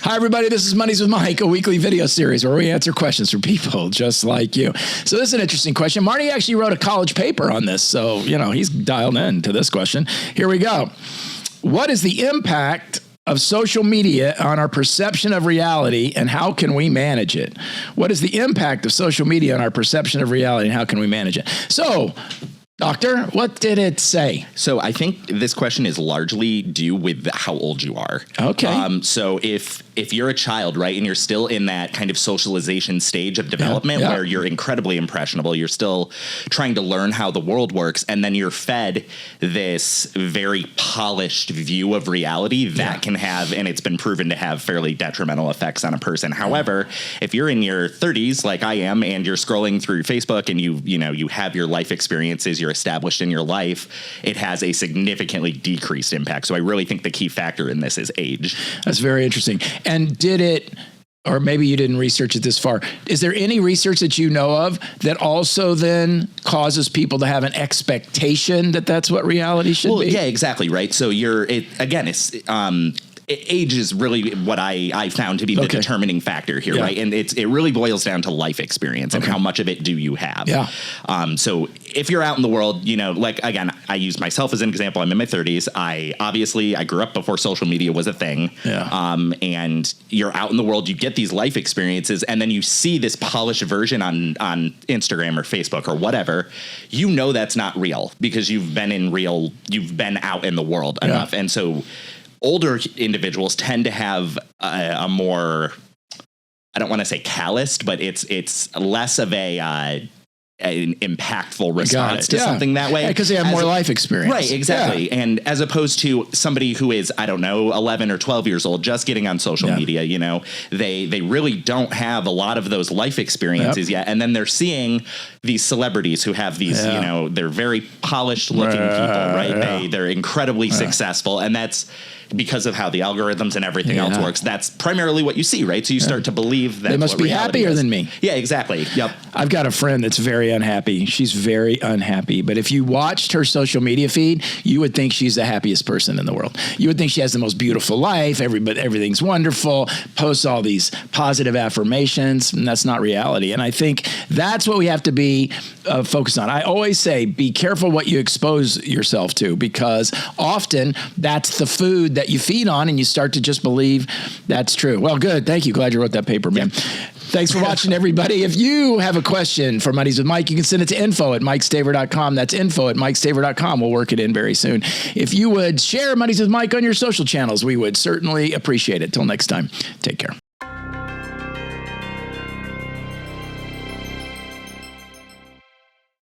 Hi, everybody. This is Mondays with Mike, a weekly video series where we answer questions from people just like you. So this is an interesting question. Marty actually wrote a college paper on this, so, he's dialed in to this question. Here we go. What is the impact of social media on our perception of reality, and how can we manage it? What is the impact of social media on our perception of reality, and how can we manage it? So, Doctor, what did it say? So I think this question is largely due with how old you are. Okay. So if you're a child, right, and you're still in that kind of socialization stage of development where you're incredibly impressionable, you're still trying to learn how the world works, and then you're fed this very polished view of reality that can have, and it's been proven to have, fairly detrimental effects on a person. However, if you're in your 30s, like I am, and you're scrolling through Facebook and you have your life experiences, you're established in your life, it has a significantly decreased impact. So I really think the key factor in this is age. That's very interesting. And did it, or maybe you didn't research it this far, is there any research that you know of that also then causes people to have an expectation that that's what reality should be? Yeah, exactly. Right. So age is really what I found to be the determining factor here, right? And it really boils down to life experience and how much of it do you have. Yeah. So if you're out in the world, like, again, I use myself as an example. I'm in my 30s. I grew up before social media was a thing. Yeah. And you're out in the world, you get these life experiences, and then you see this polished version on Instagram or Facebook or whatever. That's not real because you've been out in the world enough. And so older individuals tend to have a more, I don't want to say calloused, but it's less of an impactful response to something that way. Because they have more life experience. Right, exactly. Yeah. And as opposed to somebody who is, 11 or 12 years old, just getting on social media, they really don't have a lot of those life experiences yet. And then they're seeing these celebrities who have these, they're very polished looking people, right? They're incredibly successful. And that's because of how the algorithms and everything else works. That's primarily what you see, right? So you start to believe that they must be happier than me. Yeah, exactly. Yep. I've got a friend that's very unhappy. She's very unhappy. But if you watched her social media feed, you would think she's the happiest person in the world. You would think she has the most beautiful life. Everything's wonderful. Posts all these positive affirmations, and that's not reality. And I think that's what we have to be focused on. I always say, be careful what you expose yourself to, because often that's the food that you feed on, and you start to just believe that's true. Well, good. Thank you. Glad you wrote that paper, man. Yeah. Thanks for watching, everybody. If you have a question for Mondays with Mike, you can send it to info@mikestaver.com. That's info@mikestaver.com. We'll work it in very soon. If you would share Mondays with Mike on your social channels, we would certainly appreciate it. Till next time, take care.